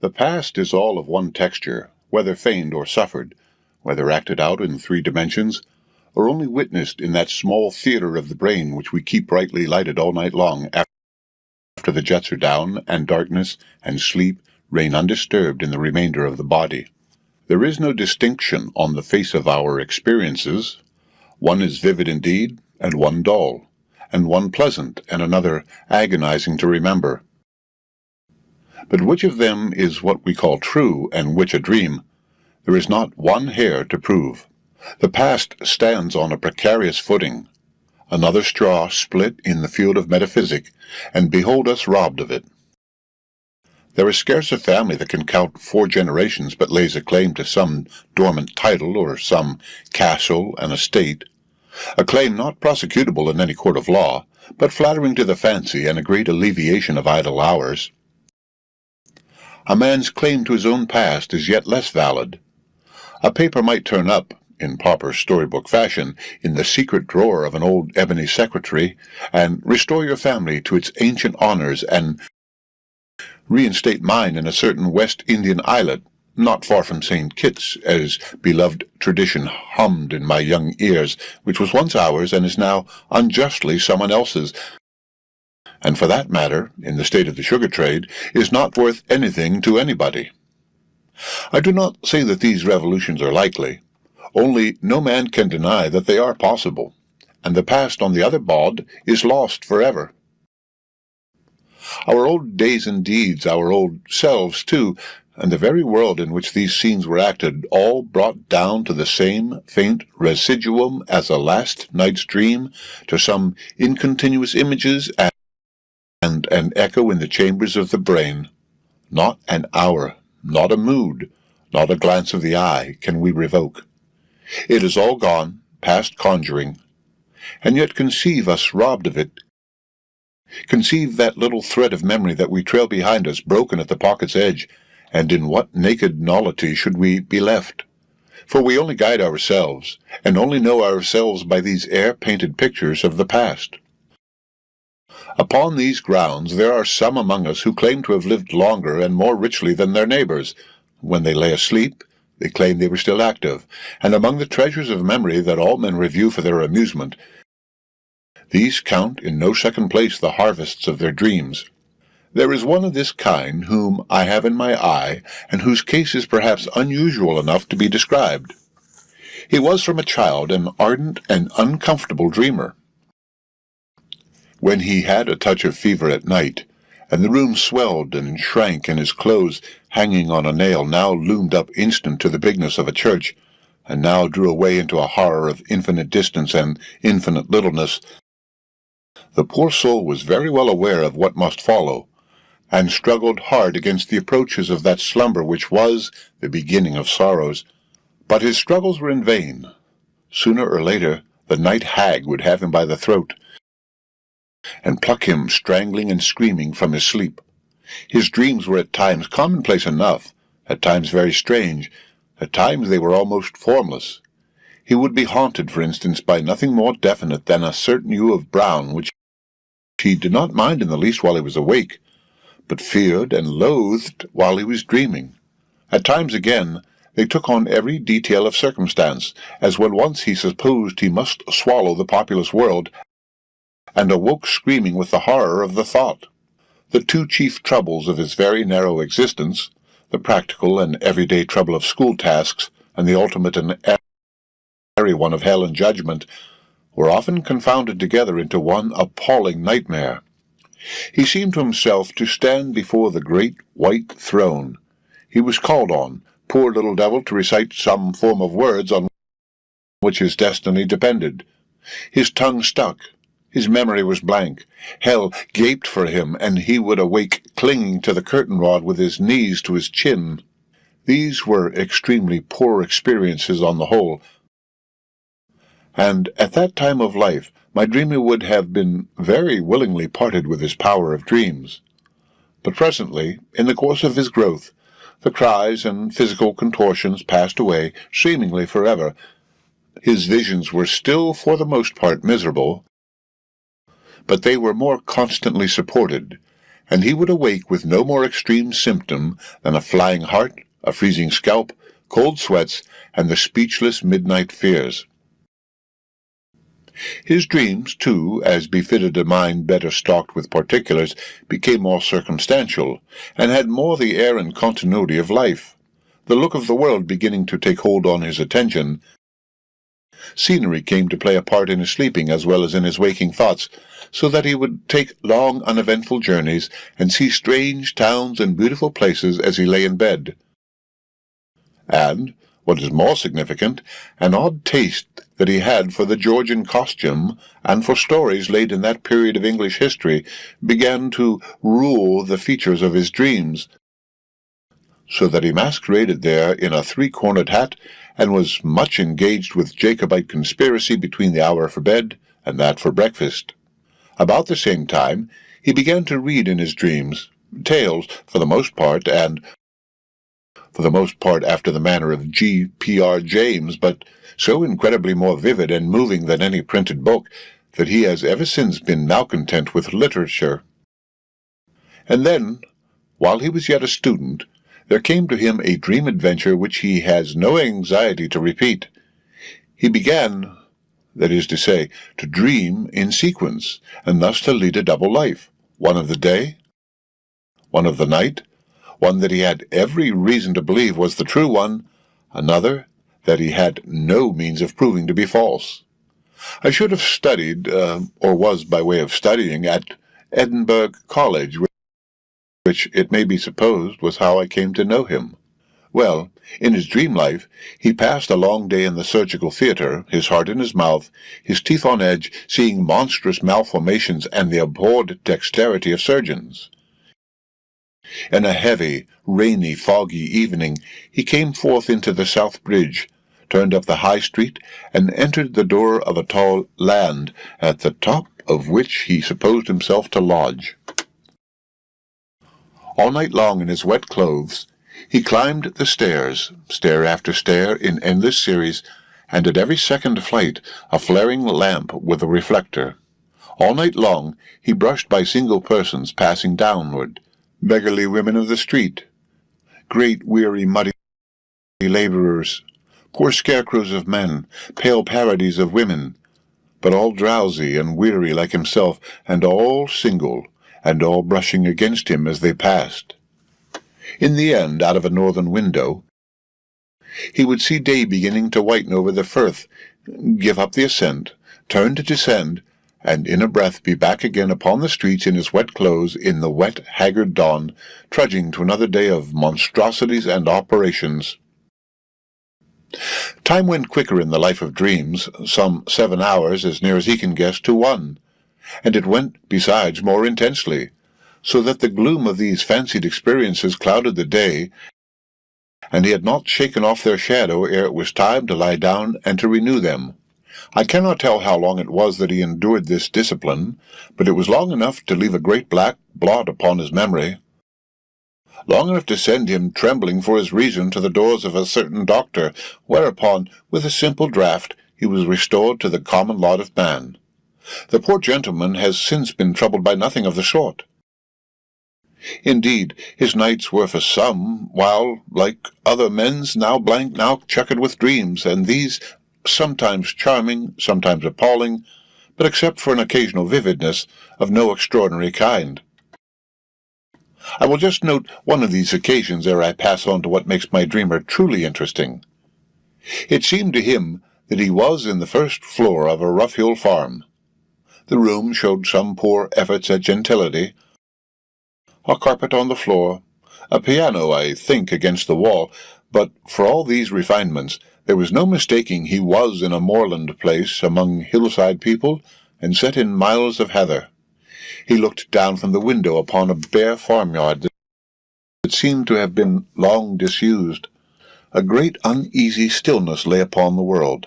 The past is all of one texture, whether feigned or suffered, whether acted out in 3 dimensions, or only witnessed in that small theater of the brain which we keep brightly lighted all night long after the jets are down, and darkness and sleep reign undisturbed in the remainder of the body. There is no distinction on the face of our experiences. One is vivid indeed, and one dull, and one pleasant, and another agonizing to remember. But which of them is what we call true, and which a dream? There is not one hair to prove. The past stands on a precarious footing. Another straw split in the field of metaphysic, and behold us robbed of it. There is scarce a family that can count 4 generations but lays a claim to some dormant title or some castle and estate, a claim not prosecutable in any court of law, but flattering to the fancy and a great alleviation of idle hours. A man's claim to his own past is yet less valid. A paper might turn up, in proper storybook fashion, in the secret drawer of an old ebony secretary, and restore your family to its ancient honors and reinstate mine in a certain West Indian islet, not far from St. Kitts, as beloved tradition hummed in my young ears, which was once ours and is now unjustly someone else's, and for that matter, in the state of the sugar trade, is not worth anything to anybody. I do not say that these revolutions are likely, only no man can deny that they are possible, and the past on the other bod is lost forever. Our old days and deeds, our old selves too, and the very world in which these scenes were acted, all brought down to the same faint residuum as a last night's dream, to some incontinuous images and an echo in the chambers of the brain. Not an hour, not a mood, not a glance of the eye can we revoke. It is all gone, past conjuring, and yet conceive us robbed of it. Conceive that little thread of memory that we trail behind us, broken at the pocket's edge, and in what naked nullity should we be left? For we only guide ourselves, and only know ourselves by these air-painted pictures of the past. Upon these grounds there are some among us who claim to have lived longer and more richly than their neighbors. When they lay asleep, they claim they were still active, and among the treasures of memory that all men review for their amusement, these count in no second place the harvests of their dreams. There is one of this kind whom I have in my eye, and whose case is perhaps unusual enough to be described. He was from a child an ardent and uncomfortable dreamer. When he had a touch of fever at night, and the room swelled and shrank, and his clothes, hanging on a nail, now loomed up instant to the bigness of a church, and now drew away into a horror of infinite distance and infinite littleness, the poor soul was very well aware of what must follow, and struggled hard against the approaches of that slumber which was the beginning of sorrows. But his struggles were in vain. Sooner or later the night hag would have him by the throat, and pluck him strangling and screaming from his sleep. His dreams were at times commonplace enough, at times very strange, at times they were almost formless. He would be haunted, for instance, by nothing more definite than a certain hue of brown, which he did not mind in the least while he was awake, but feared and loathed while he was dreaming. At times, again, they took on every detail of circumstance, as when once he supposed he must swallow the populous world, and awoke screaming with the horror of the thought. The 2 chief troubles of his very narrow existence, the practical and everyday trouble of school tasks, and the ultimate and airy one of hell and judgment, were often confounded together into one appalling nightmare. He seemed to himself to stand before the great white throne. He was called on, poor little devil, to recite some form of words on which his destiny depended. His tongue stuck. His memory was blank. Hell gaped for him, and he would awake clinging to the curtain-rod with his knees to his chin. These were extremely poor experiences on the whole, and at that time of life my dreamer would have been very willingly parted with his power of dreams. But presently, in the course of his growth, the cries and physical contortions passed away, seemingly forever. His visions were still for the most part miserable, but they were more constantly supported, and he would awake with no more extreme symptom than a flying heart, a freezing scalp, cold sweats, and the speechless midnight fears. His dreams, too, as befitted a mind better stocked with particulars, became more circumstantial, and had more the air and continuity of life, the look of the world beginning to take hold on his attention. Scenery came to play a part in his sleeping as well as in his waking thoughts, so that he would take long, uneventful journeys and see strange towns and beautiful places as he lay in bed. And, what is more significant, an odd taste that he had for the Georgian costume and for stories laid in that period of English history began to rule the features of his dreams, so that he masqueraded there in a three-cornered hat and was much engaged with Jacobite conspiracy between the hour for bed and that for breakfast. About the same time, he began to read in his dreams, tales, for the most part after the manner of G.P.R. James, but so incredibly more vivid and moving than any printed book that he has ever since been malcontent with literature. And then, while he was yet a student, there came to him a dream adventure which he has no anxiety to repeat. He began, that is to say, to dream in sequence, and thus to lead a double life, one of the day, one of the night, one that he had every reason to believe was the true one, another that he had no means of proving to be false. I should have studied, or was by way of studying, at Edinburgh College, which it may be supposed was how I came to know him. Well, in his dream life, he passed a long day in the surgical theatre, his heart in his mouth, his teeth on edge, seeing monstrous malformations and the abhorred dexterity of surgeons. In a heavy, rainy, foggy evening, he came forth into the South Bridge, turned up the High Street, and entered the door of a tall land, at the top of which he supposed himself to lodge. All night long in his wet clothes, he climbed the stairs, stair after stair in endless series, and at every second flight a flaring lamp with a reflector. All night long he brushed by single persons passing downward, beggarly women of the street, great weary muddy laborers, poor scarecrows of men, pale parodies of women, but all drowsy and weary like himself, and all single, and all brushing against him as they passed. In the end, out of a northern window, he would see day beginning to whiten over the firth, give up the ascent, turn to descend, and in a breath be back again upon the streets in his wet clothes in the wet, haggard dawn, trudging to another day of monstrosities and operations. Time went quicker in the life of dreams, some 7 hours, as near as he can guess, to 1, and it went, besides, more intensely, so that the gloom of these fancied experiences clouded the day, and he had not shaken off their shadow ere it was time to lie down and to renew them. I cannot tell how long it was that he endured this discipline, but it was long enough to leave a great black blot upon his memory, long enough to send him trembling for his reason to the doors of a certain doctor, whereupon, with a simple draught, he was restored to the common lot of man. The poor gentleman has since been troubled by nothing of the sort. Indeed, his nights were for some while, like other men's, now blank, now chequered with dreams, and these sometimes charming, sometimes appalling, but except for an occasional vividness, of no extraordinary kind. I will just note one of these occasions ere I pass on to what makes my dreamer truly interesting. It seemed to him that he was in the first floor of a rough hill farm. The room showed some poor efforts at gentility, a carpet on the floor, a piano, I think, against the wall, but for all these refinements there was no mistaking he was in a moorland place among hillside people and set in miles of heather. He looked down from the window upon a bare farmyard that seemed to have been long disused. A great uneasy stillness lay upon the world.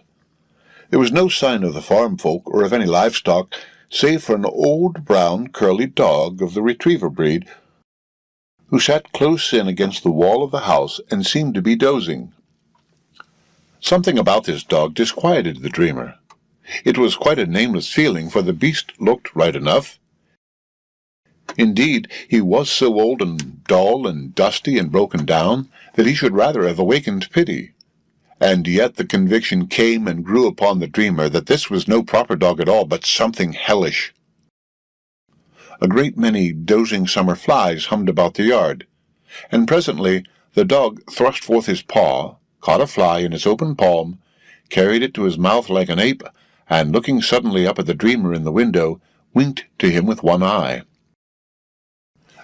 There was no sign of the farm folk or of any livestock, save for an old brown curly dog of the retriever breed, who sat close in against the wall of the house and seemed to be dozing. Something about this dog disquieted the dreamer. It was quite a nameless feeling, for the beast looked right enough. Indeed, he was so old and dull and dusty and broken down that he should rather have awakened pity. And yet the conviction came and grew upon the dreamer that this was no proper dog at all, but something hellish. A great many dozing summer flies hummed about the yard, and presently the dog thrust forth his paw, caught a fly in his open palm, carried it to his mouth like an ape, and looking suddenly up at the dreamer in the window, winked to him with one eye.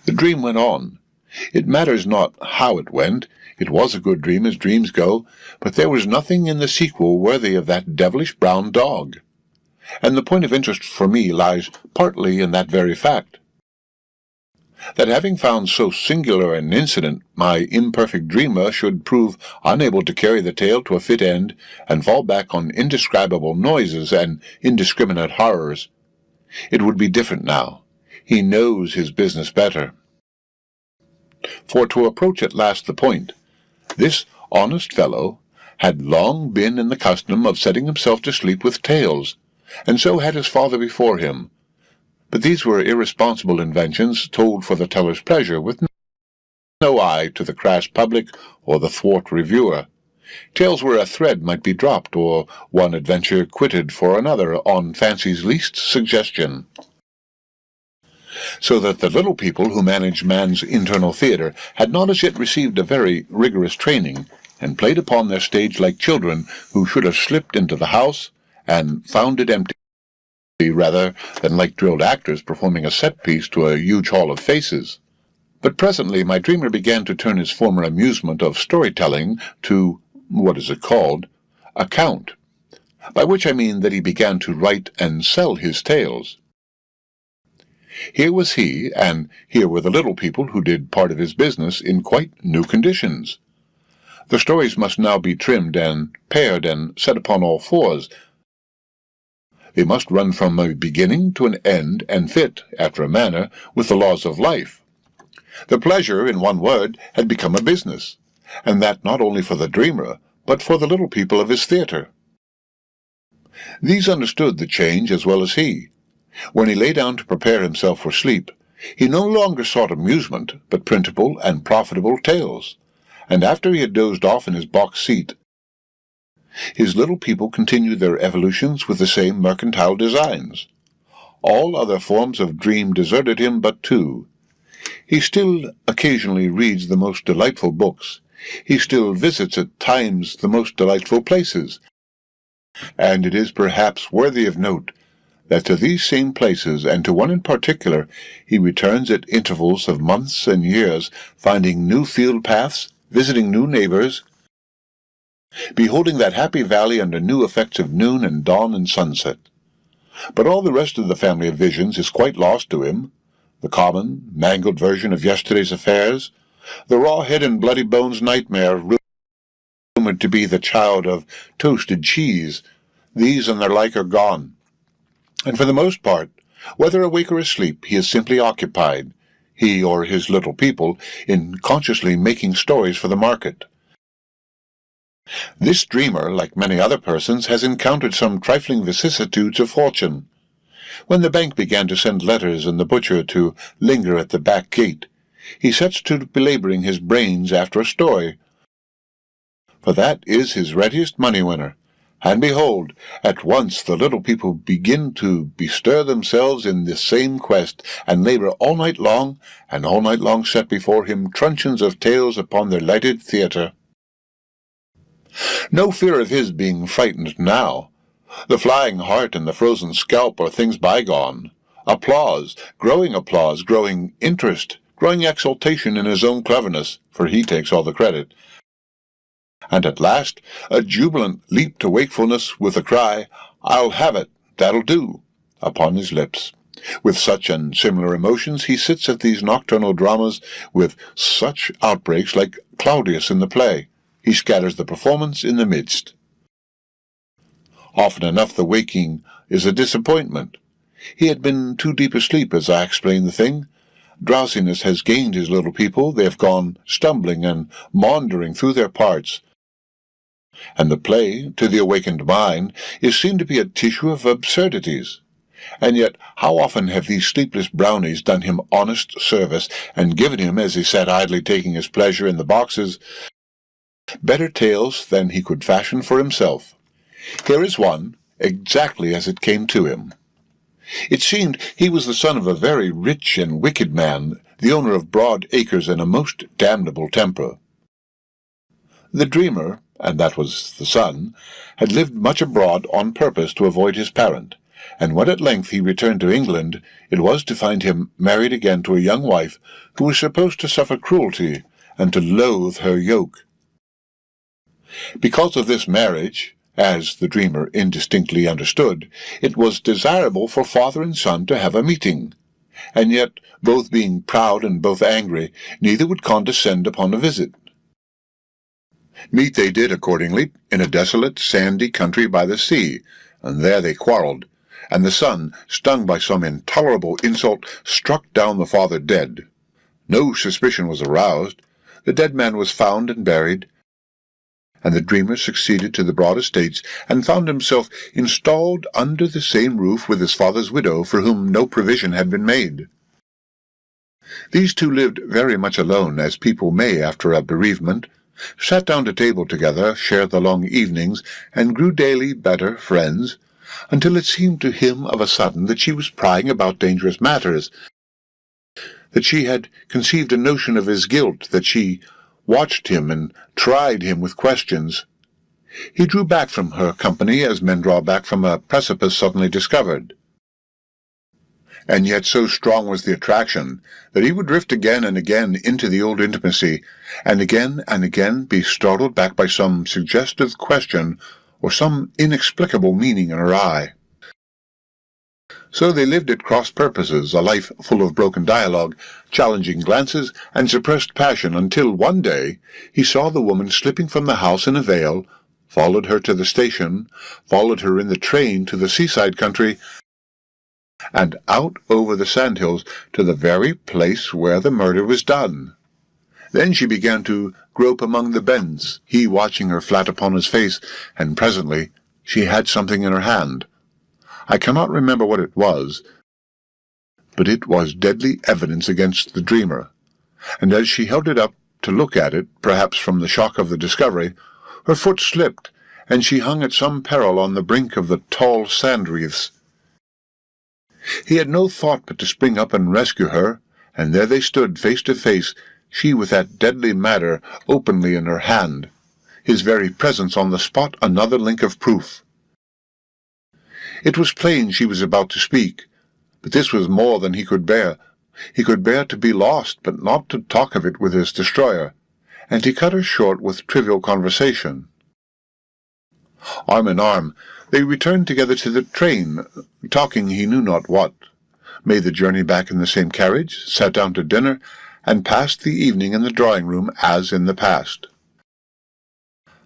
The dream went on. It matters not how it went. It was a good dream as dreams go, but there was nothing in the sequel worthy of that devilish brown dog. And the point of interest for me lies partly in that very fact, that having found so singular an incident, my imperfect dreamer should prove unable to carry the tale to a fit end, and fall back on indescribable noises and indiscriminate horrors. It would be different now. He knows his business better. For to approach at last the point, this honest fellow had long been in the custom of setting himself to sleep with tales, and so had his father before him. But these were irresponsible inventions told for the teller's pleasure, with no eye to the crass public or the thwart reviewer. Tales where a thread might be dropped, or one adventure quitted for another on fancy's least suggestion. So that the little people who manage man's internal theatre had not as yet received a very rigorous training, and played upon their stage like children who should have slipped into the house and found it empty, rather than like drilled actors performing a set-piece to a huge hall of faces. But presently my dreamer began to turn his former amusement of storytelling to, what is it called, account, by which I mean that he began to write and sell his tales. Here was he, and here were the little people who did part of his business in quite new conditions. The stories must now be trimmed and pared and set upon all fours. They must run from a beginning to an end and fit, after a manner, with the laws of life. The pleasure, in one word, had become a business, and that not only for the dreamer, but for the little people of his theatre. These understood the change as well as he. When he lay down to prepare himself for sleep, he no longer sought amusement, but printable and profitable tales, and after he had dozed off in his box seat, his little people continued their evolutions with the same mercantile designs. All other forms of dream deserted him but two. He still occasionally reads the most delightful books. He still visits at times the most delightful places. And it is perhaps worthy of note that to these same places, and to one in particular, he returns at intervals of months and years, finding new field paths, visiting new neighbors, beholding that happy valley under new effects of noon and dawn and sunset. But all the rest of the family of visions is quite lost to him. The common, mangled version of yesterday's affairs, the raw head and bloody bones nightmare rumored to be the child of toasted cheese, these and their like are gone. And for the most part, whether awake or asleep, he is simply occupied, he or his little people, in consciously making stories for the market. This dreamer, like many other persons, has encountered some trifling vicissitudes of fortune. When the bank began to send letters and the butcher to linger at the back gate, he sets to belaboring his brains after a story, for that is his readiest money-winner. And behold, at once the little people begin to bestir themselves in this same quest, and labor all night long, and all night long set before him truncheons of tales upon their lighted theatre. No fear of his being frightened now. The flying heart and the frozen scalp are things bygone. Applause, growing interest, growing exultation in his own cleverness, for he takes all the credit. And at last, a jubilant leap to wakefulness with the cry, "I'll have it, that'll do," upon his lips. With such and similar emotions he sits at these nocturnal dramas with such outbreaks like Claudius in the play. He scatters the performance in the midst. Often enough the waking is a disappointment. He had been too deep asleep as I explained the thing. Drowsiness has gained his little people. They have gone stumbling and maundering through their parts, and the play, to the awakened mind, is seen to be a tissue of absurdities. And yet how often have these sleepless brownies done him honest service, and given him, as he sat idly taking his pleasure in the boxes, better tales than he could fashion for himself. Here is one, exactly as it came to him. It seemed he was the son of a very rich and wicked man, the owner of broad acres and a most damnable temper. The dreamer, and that was the son, had lived much abroad on purpose to avoid his parent, and when at length he returned to England, it was to find him married again to a young wife who was supposed to suffer cruelty and to loathe her yoke. Because of this marriage, as the dreamer indistinctly understood, it was desirable for father and son to have a meeting, and yet, both being proud and both angry, neither would condescend upon a visit. Meet they did accordingly in a desolate, sandy country by the sea, and there they quarrelled, and the son, stung by some intolerable insult, struck down the father dead. No suspicion was aroused. The dead man was found and buried, and the dreamer succeeded to the broad estates, and found himself installed under the same roof with his father's widow, for whom no provision had been made. These two lived very much alone, as people may after a bereavement, sat down to table together, shared the long evenings, and grew daily better friends, until it seemed to him of a sudden that she was prying about dangerous matters, that she had conceived a notion of his guilt, that she watched him and tried him with questions. He drew back from her company as men draw back from a precipice suddenly discovered. And yet so strong was the attraction that he would drift again and again into the old intimacy, and again be startled back by some suggestive question or some inexplicable meaning in her eye. So they lived at cross purposes, a life full of broken dialogue, challenging glances, and suppressed passion, until one day he saw the woman slipping from the house in a veil, followed her to the station, followed her in the train to the seaside country, and out over the sandhills to the very place where the murder was done. Then she began to grope among the bents, he watching her flat upon his face, and presently she had something in her hand. I cannot remember what it was, but it was deadly evidence against the dreamer, and as she held it up to look at it, perhaps from the shock of the discovery, her foot slipped, and she hung at some peril on the brink of the tall sand-wreaths. He had no thought but to spring up and rescue her, and there they stood face to face, she with that deadly matter openly in her hand, his very presence on the spot another link of proof. It was plain she was about to speak, but this was more than he could bear. He could bear to be lost, but not to talk of it with his destroyer, and he cut her short with trivial conversation. Arm in arm, they returned together to the train, talking he knew not what, made the journey back in the same carriage, sat down to dinner, and passed the evening in the drawing-room as in the past.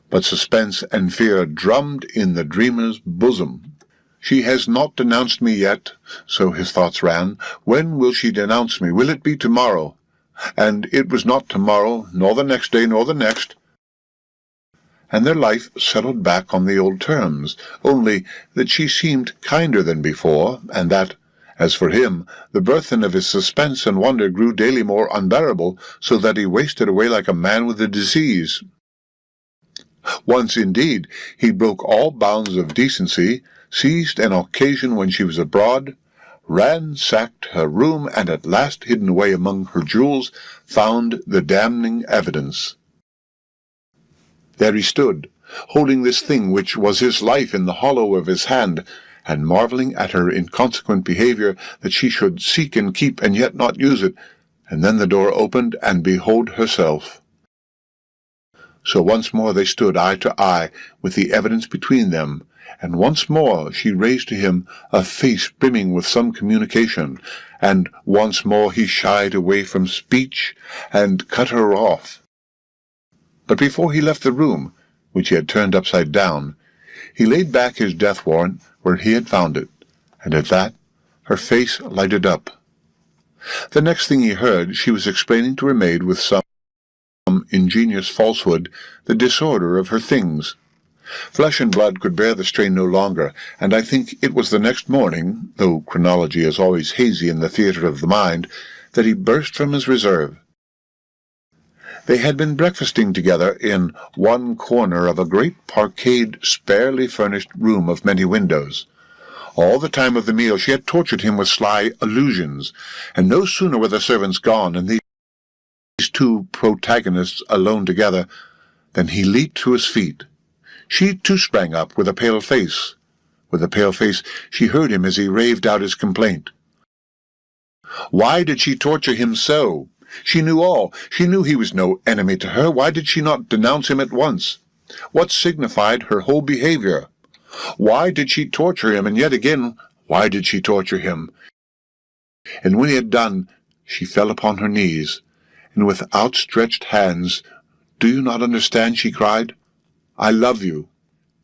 But suspense and fear drummed in the dreamer's bosom. She has not denounced me yet, so his thoughts ran. When will she denounce me? Will it be tomorrow? And it was not tomorrow, nor the next day, nor the next. And their life settled back on the old terms, only that she seemed kinder than before, and that, as for him, the burthen of his suspense and wonder grew daily more unbearable, so that he wasted away like a man with a disease. Once, indeed, he broke all bounds of decency, seized an occasion when she was abroad, ransacked her room, and at last, hidden away among her jewels, found the damning evidence. There he stood, holding this thing which was his life in the hollow of his hand, and marvelling at her inconsequent behaviour, that she should seek and keep and yet not use it, and then the door opened, and behold herself. So once more they stood eye to eye, with the evidence between them, and once more she raised to him a face brimming with some communication, and once more he shied away from speech, and cut her off. But before he left the room, which he had turned upside down, he laid back his death warrant where he had found it, and at that her face lighted up. The next thing he heard, she was explaining to her maid with some ingenious falsehood the disorder of her things. Flesh and blood could bear the strain no longer, and I think it was the next morning, though chronology is always hazy in the theatre of the mind, that he burst from his reserve. They had been breakfasting together in one corner of a great parquetred, sparely furnished room of many windows. All the time of the meal she had tortured him with sly allusions, and no sooner were the servants gone and these two protagonists alone together than he leaped to his feet. She too sprang up with a pale face. With a pale face she heard him as he raved out his complaint. Why did she torture him so? She knew all. She knew he was no enemy to her. Why did she not denounce him at once? What signified her whole behavior? Why did she torture him, and yet again, why did she torture him? And when he had done, she fell upon her knees, and with outstretched hands, "Do you not understand?" she cried. "I love you."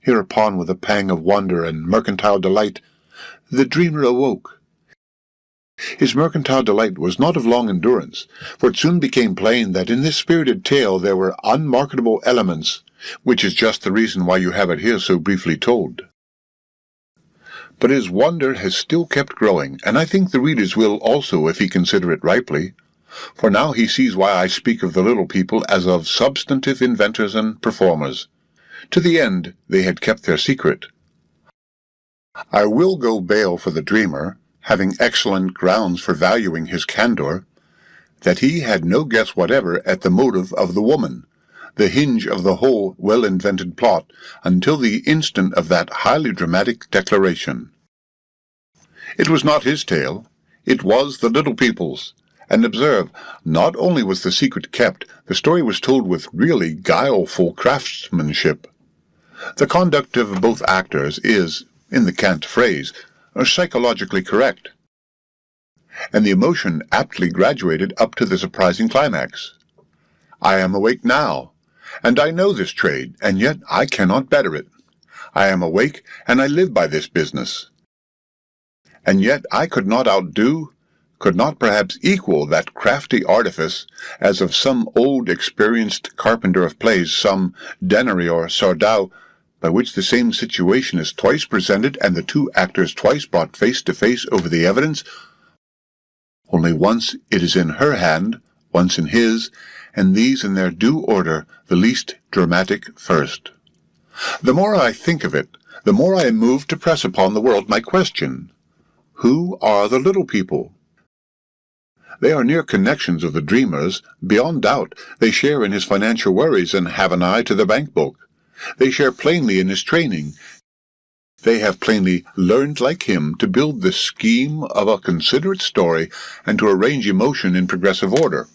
Hereupon, with a pang of wonder and mercantile delight, the dreamer awoke. His mercantile delight was not of long endurance, for it soon became plain that in this spirited tale there were unmarketable elements, which is just the reason why you have it here so briefly told. But his wonder has still kept growing, and I think the readers will also if he consider it ripely, for now he sees why I speak of the little people as of substantive inventors and performers. To the end they had kept their secret. I will go bail for the dreamer, having excellent grounds for valuing his candor, that he had no guess whatever at the motive of the woman, the hinge of the whole well-invented plot, until the instant of that highly dramatic declaration. It was not his tale, it was the little people's, and observe, not only was the secret kept, the story was told with really guileful craftsmanship. The conduct of both actors is, in the cant phrase, psychologically correct, and the emotion aptly graduated up to the surprising climax. I am awake now, and I know this trade, and yet I cannot better it. I am awake, and I live by this business. And yet I could not outdo, could not perhaps equal that crafty artifice, as of some old experienced carpenter of plays, some Dennery or Sardou, by which the same situation is twice presented and the two actors twice brought face to face over the evidence, only once it is in her hand, once in his, and these in their due order, the least dramatic first. The more I think of it, the more I am moved to press upon the world my question: who are the little people? They are near connections of the dreamer's, beyond doubt. They share in his financial worries and have an eye to the bank book. They share plainly in his training. They have plainly learned like him to build the scheme of a considerate story and to arrange emotion in progressive order.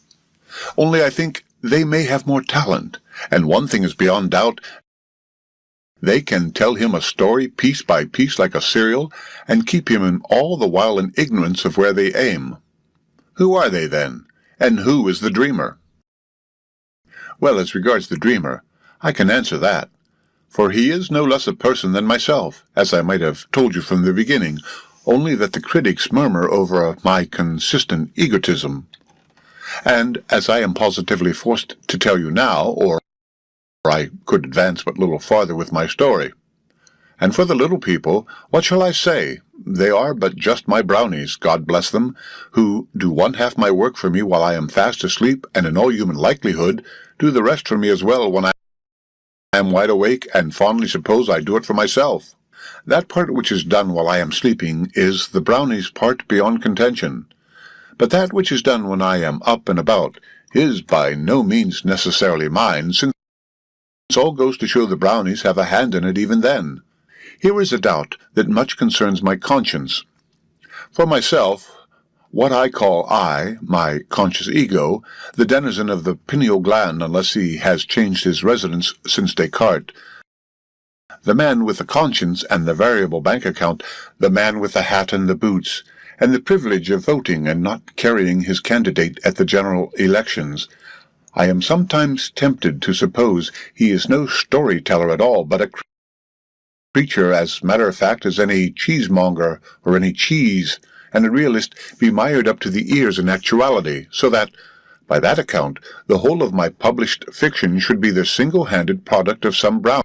Only I think they may have more talent, and one thing is beyond doubt: they can tell him a story piece by piece like a serial, and keep him in all the while in ignorance of where they aim. Who are they, then? And who is the dreamer? Well, as regards the dreamer, I can answer that, for he is no less a person than myself, as I might have told you from the beginning, only that the critics murmur over my consistent egotism. And as I am positively forced to tell you now, or I could advance but little farther with my story. And for the little people, what shall I say? They are but just my brownies, God bless them, who do one half my work for me while I am fast asleep, and in all human likelihood do the rest for me as well when I am wide awake, and fondly suppose I do it for myself. That part which is done while I am sleeping is the brownies' part beyond contention. But that which is done when I am up and about is by no means necessarily mine, since all goes to show the brownies have a hand in it even then. Here is a doubt that much concerns my conscience. For myself, what I call I, my conscious ego, the denizen of the pineal gland unless he has changed his residence since Descartes, the man with the conscience and the variable bank account, the man with the hat and the boots, and the privilege of voting and not carrying his candidate at the general elections, I am sometimes tempted to suppose he is no storyteller at all, but a creature, as matter of fact, as any cheesemonger or any cheese, and a realist be mired up to the ears in actuality, so that, by that account, the whole of my published fiction should be the single-handed product of some brownie,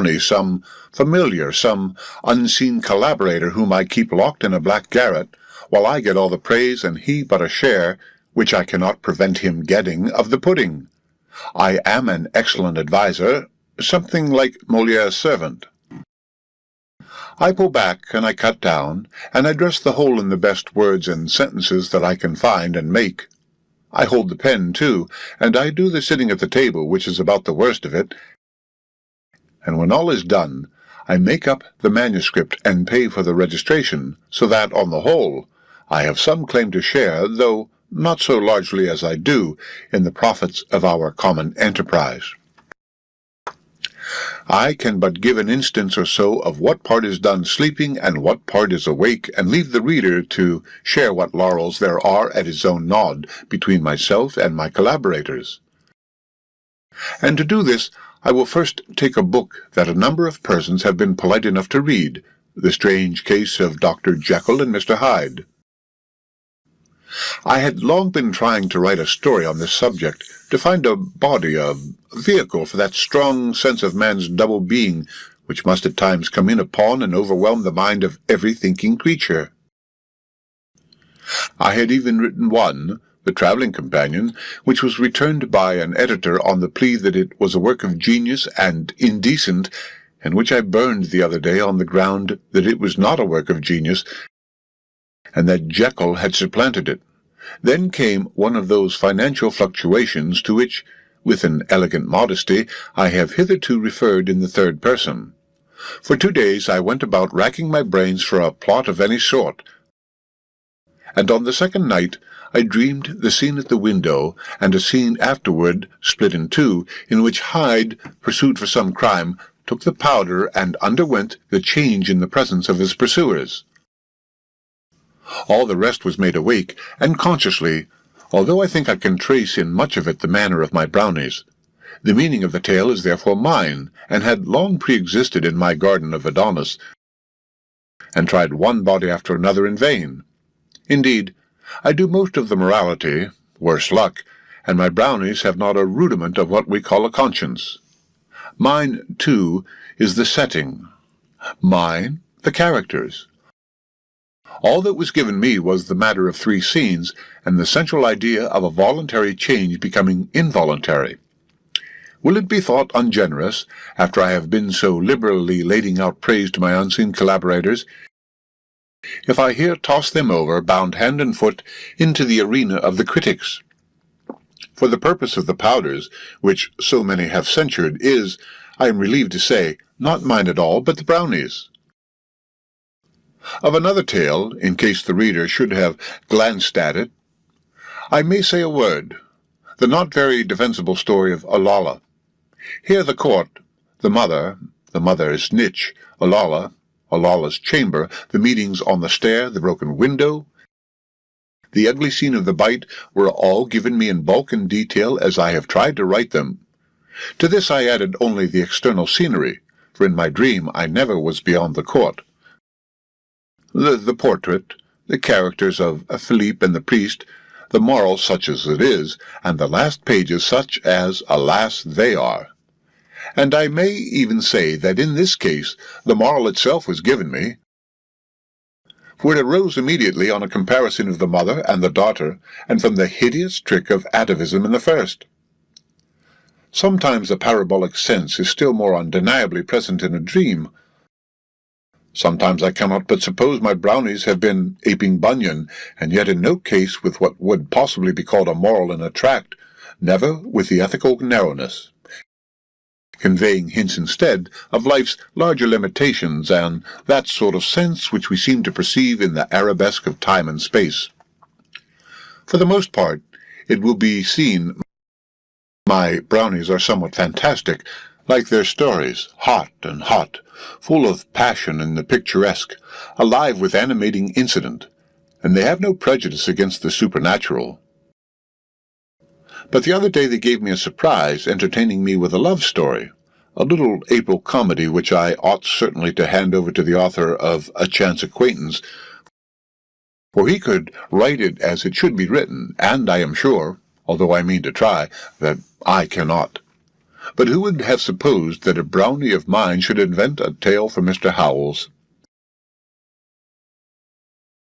company, some familiar, some unseen collaborator whom I keep locked in a black garret, while I get all the praise and he but a share, which I cannot prevent him getting, of the pudding. I am an excellent adviser, something like Molière's servant. I pull back, and I cut down, and I dress the whole in the best words and sentences that I can find and make. I hold the pen, too, and I do the sitting at the table, which is about the worst of it. And when all is done, I make up the manuscript and pay for the registration, so that, on the whole, I have some claim to share, though not so largely as I do, in the profits of our common enterprise. I can but give an instance or so of what part is done sleeping and what part is awake, and leave the reader to share what laurels there are at his own nod between myself and my collaborators. And to do this, I will first take a book that a number of persons have been polite enough to read, The Strange Case of Dr. Jekyll and Mr. Hyde. I had long been trying to write a story on this subject, to find a body, a vehicle for that strong sense of man's double being, which must at times come in upon and overwhelm the mind of every thinking creature. I had even written one, The Travelling Companion, which was returned by an editor on the plea that it was a work of genius and indecent, and which I burned the other day on the ground that it was not a work of genius, and that Jekyll had supplanted it. Then came one of those financial fluctuations to which, with an elegant modesty, I have hitherto referred in the third person. For 2 days I went about racking my brains for a plot of any sort, and on the second night I dreamed the scene at the window, and a scene afterward, split in two, in which Hyde, pursued for some crime, took the powder and underwent the change in the presence of his pursuers. All the rest was made awake, and consciously, although I think I can trace in much of it the manner of my brownies. The meaning of the tale is therefore mine, and had long pre-existed in my garden of Adonis, and tried one body after another in vain. Indeed, I do most of the morality, worse luck, and my brownies have not a rudiment of what we call a conscience. Mine, too, is the setting. Mine, the characters. All that was given me was the matter of 3 scenes, and the central idea of a voluntary change becoming involuntary. Will it be thought ungenerous, after I have been so liberally lading out praise to my unseen collaborators, if I here toss them over, bound hand and foot, into the arena of the critics? For the purpose of the powders, which so many have censured, is, I am relieved to say, not mine at all, but the brownies. Of another tale, in case the reader should have glanced at it, I may say a word, the not very defensible story of Olalla. Here the court, the mother's niche, Olalla's chamber, the meetings on the stair, the broken window, the ugly scene of the bite, were all given me in bulk and detail as I have tried to write them. To this I added only the external scenery, for in my dream I never was beyond the court. The portrait, the characters of Philippe and the priest, the moral such as it is, and the last pages such as, alas, they are. And I may even say that in this case the moral itself was given me, for it arose immediately on a comparison of the mother and the daughter, and from the hideous trick of atavism in the first. Sometimes the parabolic sense is still more undeniably present in a dream. Sometimes I cannot but suppose my brownies have been aping Bunyan, and yet in no case with what would possibly be called a moral in a tract, never with the ethical narrowness, conveying hints instead of life's larger limitations and that sort of sense which we seem to perceive in the arabesque of time and space. For the most part, it will be seen my brownies are somewhat fantastic, like their stories, hot, full of passion and the picturesque, alive with animating incident, and they have no prejudice against the supernatural. But the other day they gave me a surprise, entertaining me with a love story, a little April comedy which I ought certainly to hand over to the author of A Chance Acquaintance, for he could write it as it should be written, and I am sure, although I mean to try, that I cannot. But who would have supposed that a brownie of mine should invent a tale for Mr. Howells?